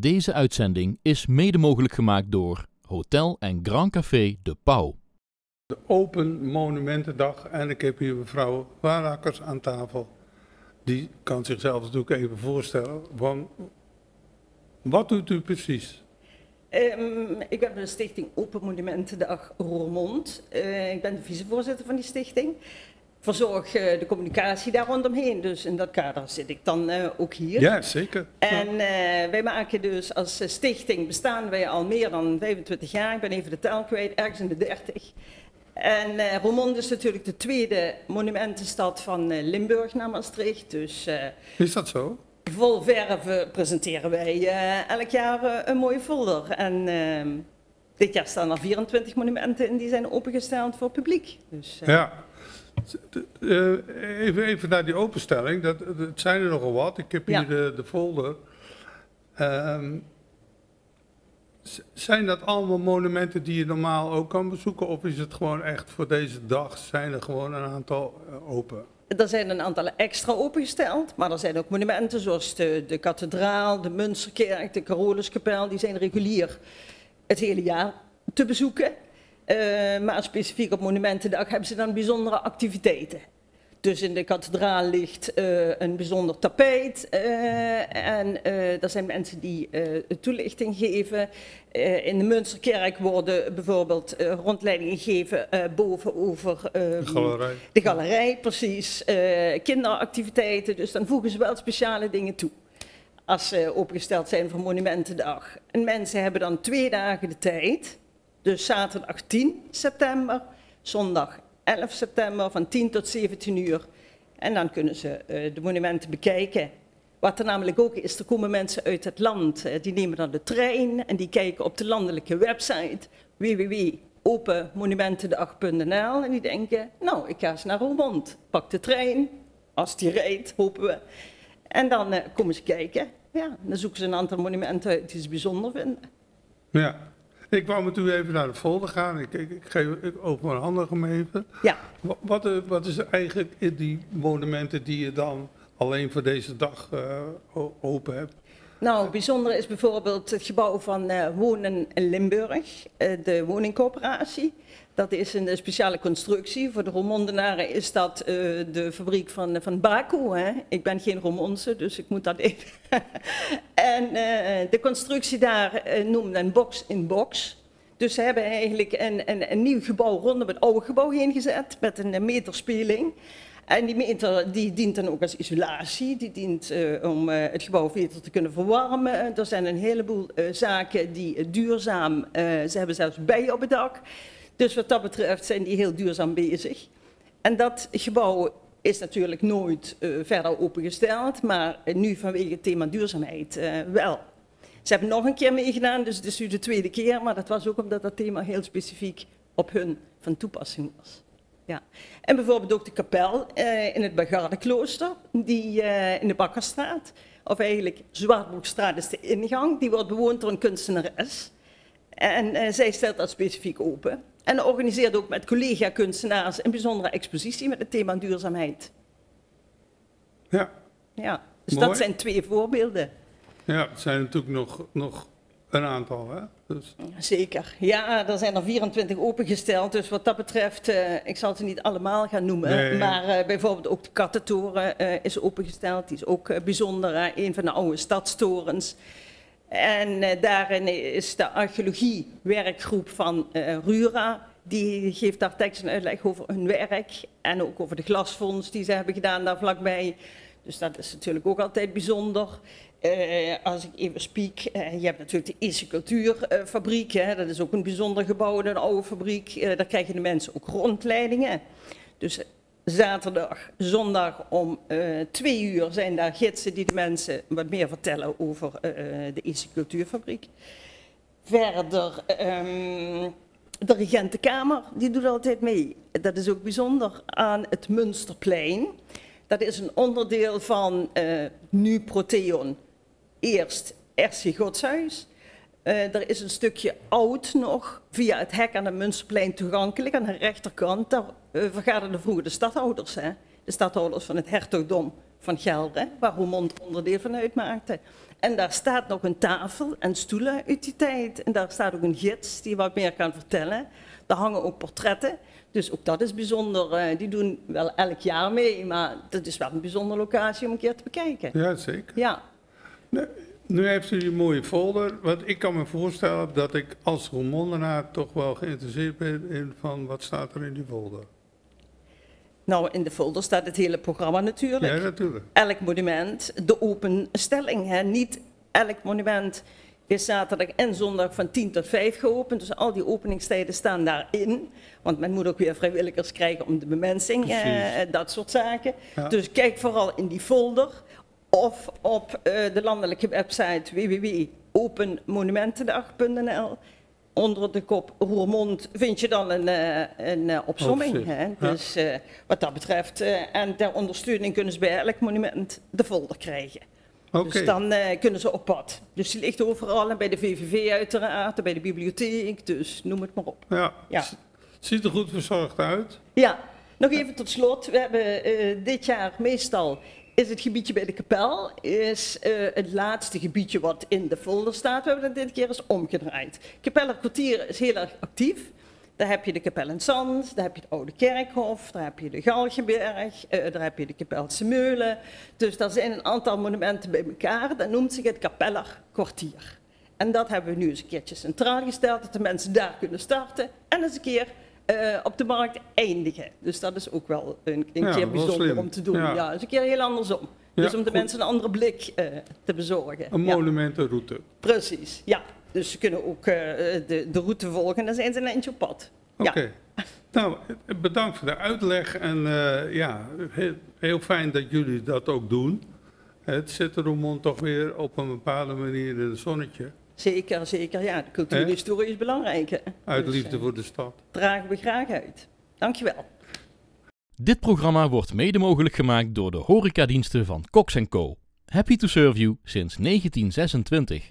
Deze uitzending is mede mogelijk gemaakt door Hotel en Grand Café De Pauw. De Open Monumentendag en ik heb hier mevrouw Warakers aan tafel. Die kan zichzelf natuurlijk even voorstellen. Wat doet u precies? Ik ben van de stichting Open Monumentendag Roermond. Ik ben de vicevoorzitter van die stichting. Verzorg de communicatie daar rondomheen, dus in dat kader zit ik dan ook hier. Ja, zeker. En wij maken dus als stichting, bestaan wij al meer dan 25 jaar, ik ben even de tel kwijt, ergens in de 30. En Roermond is natuurlijk de tweede monumentenstad van Limburg na Maastricht. Dus, is dat zo? Vol verve presenteren wij elk jaar een mooie folder. En dit jaar staan er 24 monumenten in die zijn opengesteld voor publiek. Dus, ja. Even naar die openstelling, het zijn er nogal wat. Ik heb hier de folder. Zijn dat allemaal monumenten die je normaal ook kan bezoeken? Of is het gewoon echt voor deze dag, zijn er gewoon een aantal open? Er zijn een aantal extra opengesteld, maar er zijn ook monumenten zoals de kathedraal, de Münsterkerk, de Caroluskapel. Die zijn regulier het hele jaar te bezoeken. Maar specifiek op Monumentendag hebben ze dan bijzondere activiteiten. Dus in de kathedraal ligt een bijzonder tapijt en er zijn mensen die toelichting geven. In de Münsterkerk worden bijvoorbeeld rondleidingen gegeven boven over de galerij, precies. Kinderactiviteiten, dus dan voegen ze wel speciale dingen toe. Als ze opengesteld zijn voor Monumentendag. En mensen hebben dan 2 dagen de tijd. Dus zaterdag 10 september, zondag 11 september van 10 tot 17 uur. En dan kunnen ze de monumenten bekijken. Wat er namelijk ook is, er komen mensen uit het land. Die nemen dan de trein en die kijken op de landelijke website www.openmonumentendag.nl. En die denken, nou, ik ga eens naar Roermond. Pak de trein, als die rijdt, hopen we. En dan komen ze kijken. Ja, dan zoeken ze een aantal monumenten uit die ze bijzonder vinden. Ja. Ik wou met u even naar de folder gaan. Ik overhandig hem even. Ja. Wat is er eigenlijk in die monumenten die je dan alleen voor deze dag open hebt? Nou, bijzonder is bijvoorbeeld het gebouw van Wonen in Limburg, de woningcoöperatie. Dat is een speciale constructie. Voor de Roermondenaren is dat de fabriek van Baco. Hè? Ik ben geen Roermondse, dus ik moet dat even. En de constructie daar noemt een box in box. Dus ze hebben eigenlijk een nieuw gebouw rondom het oude gebouw heen gezet met een meterspeling. En die meter die dient dan ook als isolatie, die dient om het gebouw beter te kunnen verwarmen. Er zijn een heleboel zaken die duurzaam, ze hebben zelfs bijen op het dak. Dus wat dat betreft zijn die heel duurzaam bezig. En dat gebouw is natuurlijk nooit verder opengesteld, maar nu vanwege het thema duurzaamheid wel. Ze hebben nog een keer meegedaan, dus het is nu de 2e keer, maar dat was ook omdat dat thema heel specifiek op hun van toepassing was. Ja. En bijvoorbeeld ook de kapel in het Bagardeklooster, die in de Bakkerstraat, of eigenlijk Zwartbroekstraat is de ingang, die wordt bewoond door een kunstenares. En zij stelt dat specifiek open. En organiseert ook met collega-kunstenaars een bijzondere expositie met het thema duurzaamheid. Ja. Ja, dus mooi. Dat zijn 2 voorbeelden. Ja, het zijn natuurlijk nog een aantal, hè? Dus. Zeker. Ja, er zijn er 24 opengesteld, dus wat dat betreft, ik zal ze niet allemaal gaan noemen, nee. Maar bijvoorbeeld ook de Kattentoren is opengesteld, die is ook bijzonder, een van de oude stadstorens. En daarin is de archeologie-werkgroep van Rura, die geeft daar tekst en uitleg over hun werk en ook over de glasfonds die ze hebben gedaan daar vlakbij. Dus dat is natuurlijk ook altijd bijzonder. Als ik even spiek, je hebt natuurlijk de Isse Cultuurfabriek, dat is ook een bijzonder gebouw, een oude fabriek. Daar krijgen de mensen ook rondleidingen. Dus zaterdag, zondag om 2 uur zijn daar gidsen die de mensen wat meer vertellen over de Isse Cultuurfabriek. Verder, de Regentenkamer, die doet altijd mee. Dat is ook bijzonder aan het Münsterplein. Dat is een onderdeel van nu Proteon. Eerst RC Godshuis. Er is een stukje oud nog via het hek aan het Münsterplein toegankelijk. Aan de rechterkant, daar vergaderden vroeger de stadhouders. Hè? De stadhouders van het hertogdom van Gelre, waar Roermond onderdeel van uitmaakte. En daar staat nog een tafel en stoelen uit die tijd. En daar staat ook een gids die wat meer kan vertellen. Daar hangen ook portretten. Dus ook dat is bijzonder. Die doen wel elk jaar mee, maar dat is wel een bijzondere locatie om een keer te bekijken. Ja, zeker. Ja. Nu heeft u die mooie folder. Want ik kan me voorstellen dat ik als Roermondenaar toch wel geïnteresseerd ben in van wat staat er in die folder. Nou, in de folder staat het hele programma natuurlijk. Ja, natuurlijk. Elk monument, de openstelling. Hè. Niet elk monument is zaterdag en zondag van 10 tot 5 geopend. Dus al die openingstijden staan daarin. Want men moet ook weer vrijwilligers krijgen om de bemensing, dat soort zaken. Ja. Dus kijk vooral in die folder. Of op de landelijke website www.openmonumentendag.nl. Onder de kop Roermond vind je dan een opsomming. Hè? Ja. Dus wat dat betreft, en ter ondersteuning kunnen ze bij elk monument de folder krijgen. Oké. Dus dan kunnen ze op pad. Dus die ligt overal en bij de VVV uiteraard, en bij de bibliotheek, dus noem het maar op. Ja. Ja. Ziet er goed verzorgd uit. Ja, nog even tot slot. We hebben dit jaar meestal is het gebiedje bij de kapel is het laatste gebiedje wat in de folder staat. We hebben dat dit keer eens omgedraaid. Kapellerkwartier is heel erg actief. Daar heb je de kapel in Zand, daar heb je het Oude Kerkhof, daar heb je de Galgenberg, daar heb je de Kapelse Meulen. Dus daar zijn een aantal monumenten bij elkaar. Dat noemt zich het Kapellerkwartier. En dat hebben we nu eens een keertje centraal gesteld, dat de mensen daar kunnen starten en eens een keer op de markt eindigen. Dus dat is ook wel een keer wel bijzonder slim. om te doen. Ja. Ja, dus een keer heel andersom. Ja, Dus om de goed. mensen een andere blik te bezorgen. Een Ja, monumentenroute. precies, ja. Dus ze kunnen ook de route volgen en dan zijn ze een eindje op pad. Oké. Nou, bedankt voor de uitleg. En ja, heel fijn dat jullie dat ook doen. Het zet de Roermond toch weer op een bepaalde manier in het zonnetje. Zeker, zeker. Ja, de cultuurhistorie is belangrijk. Hè? Uit Dus, liefde voor de stad. dragen we graag uit. Dankjewel. Dit programma wordt mede mogelijk gemaakt door de horecadiensten van Cox & Co. Happy to serve you sinds 1926.